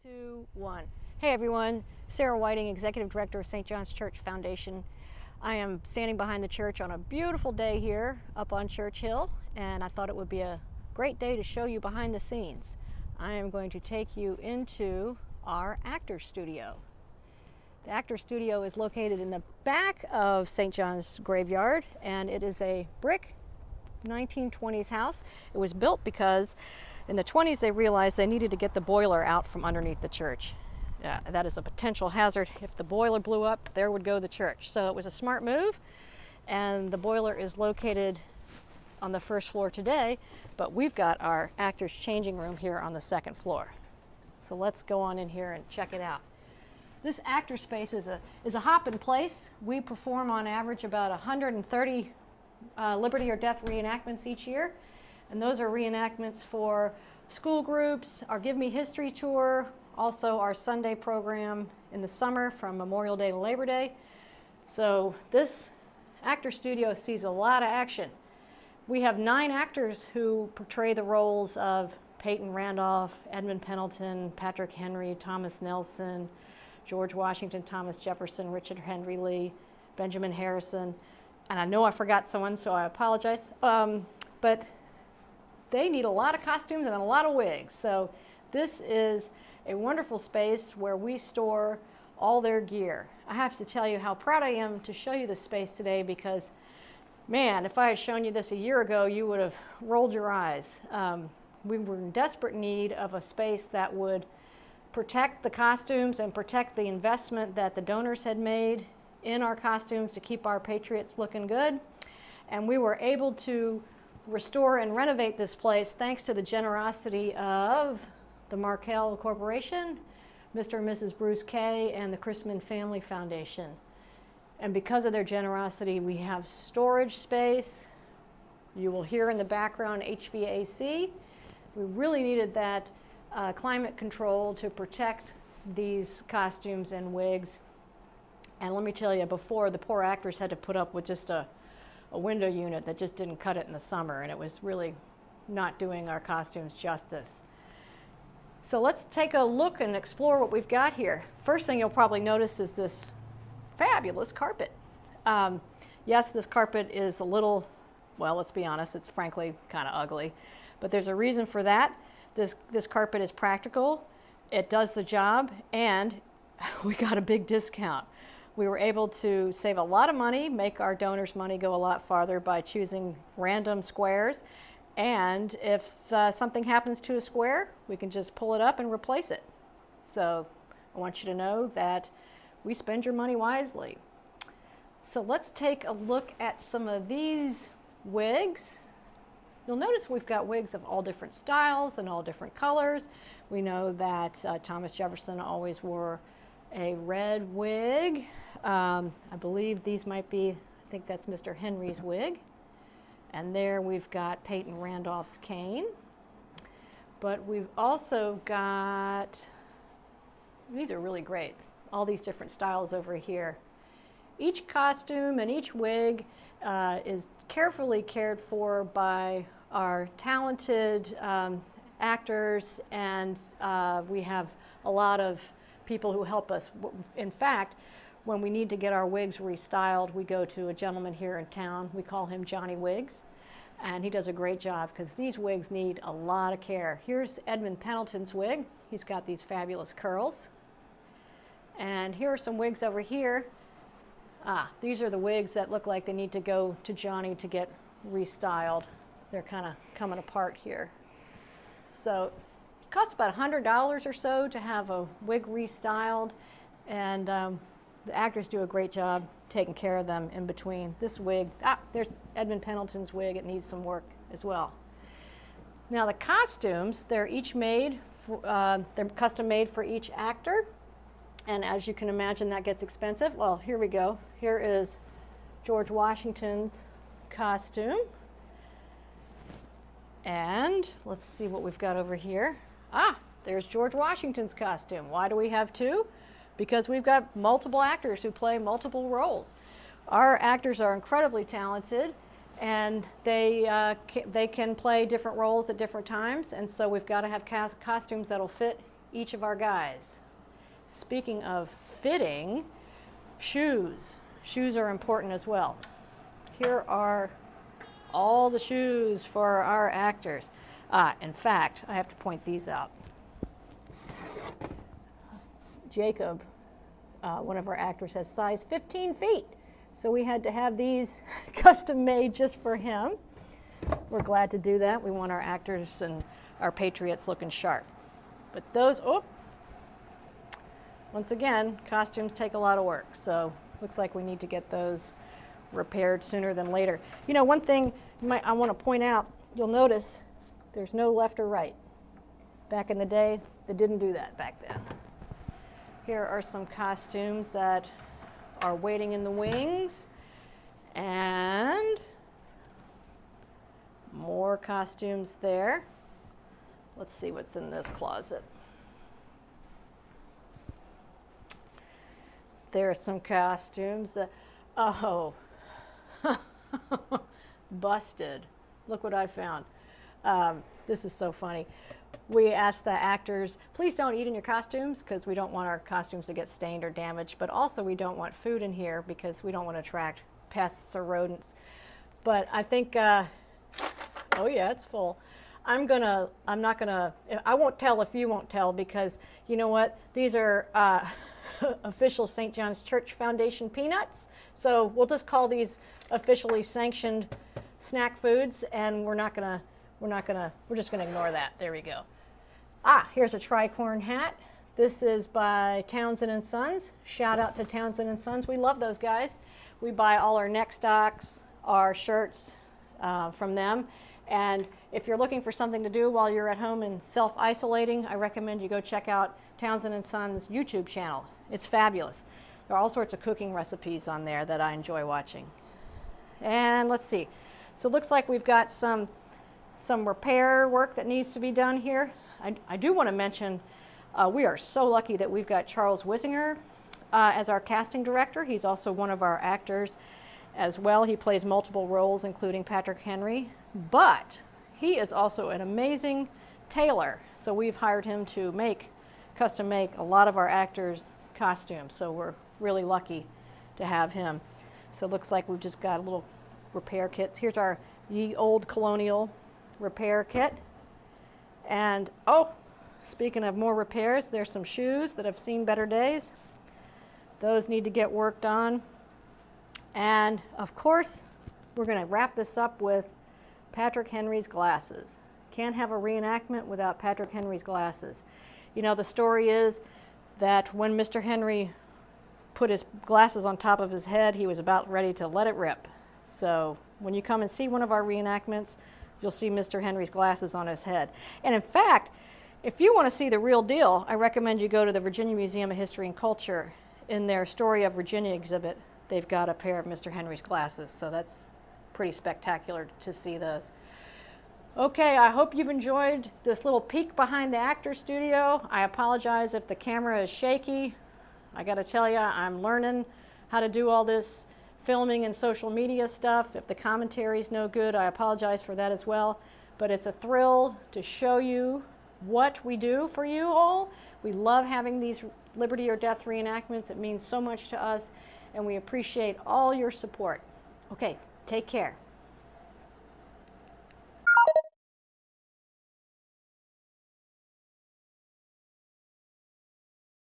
2, 1. Hey everyone, Sarah Whiting, Executive Director of St. John's Church Foundation. I am standing behind the church on a beautiful day here up on Church Hill, and I thought it would be a great day to show you behind the scenes. I am going to take you into our actor studio. The actor studio is located in the back of St. John's graveyard, and it is a brick 1920s house. It was built because in the 20s they realized they needed to get the boiler out from underneath the church. That is a potential hazard. If the boiler blew up, there would go the church. So it was a smart move, and the boiler is located on the first floor today, but we've got our actors changing room here on the second floor. So let's go on in here and check it out. This actor space is a hop-in place. We perform on average about 130 liberty or death reenactments each year, and those are reenactments for school groups, our Give Me History tour, also our Sunday program in the summer from Memorial Day to Labor Day. So this actor studio sees a lot of action. We have 9 actors who portray the roles of Peyton, Randolph, Edmund Pendleton, Patrick Henry, Thomas Nelson, George Washington, Thomas Jefferson, Richard Henry Lee, Benjamin Harrison, and I know I forgot someone, so I apologize. But they need a lot of costumes and a lot of wigs. So this is a wonderful space where we store all their gear. I have to tell you how proud I am to show you this space today because, man, if I had shown you this a year ago, you would have rolled your eyes. We were in desperate need of a space that would protect the costumes and protect the investment that the donors had made in our costumes to keep our patriots looking good. And we were able to restore and renovate this place thanks to the generosity of the Markel Corporation, Mr. and Mrs. Bruce Kay, and the Chrisman Family Foundation. And because of their generosity, we have storage space. You will hear in the background HVAC. We really needed that climate control to protect these costumes and wigs. And let me tell you, before, the poor actors had to put up with just a window unit that just didn't cut it in the summer, and it was really not doing our costumes justice. So let's take a look and explore what we've got here. First thing you'll probably notice is this fabulous carpet. Yes, this carpet is a little, well, let's be honest, it's frankly kind of ugly, but there's a reason for that. This carpet is practical, it does the job, and we got a big discount. We were able to save a lot of money, make our donors' money go a lot farther by choosing random squares. And if something happens to a square, we can just pull it up and replace it. So I want you to know that we spend your money wisely. So let's take a look at some of these wigs. You'll notice we've got wigs of all different styles and all different colors. We know that Thomas Jefferson always wore a red wig. I believe these might be, I think that's Mr. Henry's wig. And there we've got Peyton Randolph's cane. But we've also got, these are really great, all these different styles over here. Each costume and each wig is carefully cared for by our talented actors, and we have a lot of people who help us. In fact, when we need to get our wigs restyled, we go to a gentleman here in town. We call him Johnny Wigs, and he does a great job because these wigs need a lot of care. Here's Edmund Pendleton's wig. He's got these fabulous curls. And here are some wigs over here. These are the wigs that look like they need to go to Johnny to get restyled. They're kind of coming apart here. So it costs about $100 or so to have a wig restyled, and the actors do a great job taking care of them in between. This wig, there's Edmund Pendleton's wig. It needs some work as well. Now the costumes, they're each made, they're custom made for each actor. And as you can imagine, that gets expensive. Well, here we go. Here is George Washington's costume. And let's see what we've got over here. There's George Washington's costume. Why do we have 2? Because we've got multiple actors who play multiple roles. Our actors are incredibly talented, and they can play different roles at different times, and so we've got to have costumes that'll fit each of our guys. Speaking of fitting, shoes. Shoes are important as well. Here are all the shoes for our actors. In fact, I have to point these out. Jacob, one of our actors, has size 15 feet. So we had to have these custom made just for him. We're glad to do that. We want our actors and our patriots looking sharp. But those, once again, costumes take a lot of work. So looks like we need to get those repaired sooner than later. You know, one thing I want to point out, you'll notice there's no left or right. Back in the day, they didn't do that back then. Here are some costumes that are waiting in the wings, and more costumes there. Let's see what's in this closet. There are some costumes. Oh, busted. Look what I found. This is so funny. We asked the actors, please don't eat in your costumes because we don't want our costumes to get stained or damaged, but also we don't want food in here because we don't want to attract pests or rodents. But I think, oh yeah, it's full. I won't tell if you won't tell, because you know what? These are official St. John's Church Foundation peanuts. So we'll just call these officially sanctioned snack foods, and we're just gonna ignore that. There we go. Here's a tricorn hat. This is by Townsend and Sons. Shout out to Townsend and Sons. We love those guys. We buy all our neck stocks, our shirts from them. And if you're looking for something to do while you're at home and self-isolating, I recommend you go check out Townsend and Sons YouTube channel. It's fabulous. There are all sorts of cooking recipes on there that I enjoy watching. And let's see. So it looks like we've got some repair work that needs to be done here. I do want to mention we are so lucky that we've got Charles Wisinger as our casting director. He's also one of our actors as well. He plays multiple roles, including Patrick Henry, but he is also an amazing tailor. So we've hired him to custom make a lot of our actors' costumes. So we're really lucky to have him. So it looks like we've just got a little repair kit. Here's our ye old Colonial repair kit. And speaking of more repairs, there's some shoes that have seen better days. Those need to get worked on. And of course, we're going to wrap this up with Patrick Henry's glasses. Can't have a reenactment without Patrick Henry's glasses. You know, the story is that when Mr. Henry put his glasses on top of his head, he was about ready to let it rip. So when you come and see one of our reenactments, you'll see Mr. Henry's glasses on his head. And in fact, if you want to see the real deal, I recommend you go to the Virginia Museum of History and Culture. In their Story of Virginia exhibit, they've got a pair of Mr. Henry's glasses, so that's pretty spectacular to see those. Okay, I hope you've enjoyed this little peek behind the actor studio. I apologize if the camera is shaky. I got to tell you, I'm learning how to do all this filming and social media stuff. If the commentary's no good, I apologize for that as well. But it's a thrill to show you what we do for you all. We love having these Liberty or Death reenactments. It means so much to us, and we appreciate all your support. Okay, take care.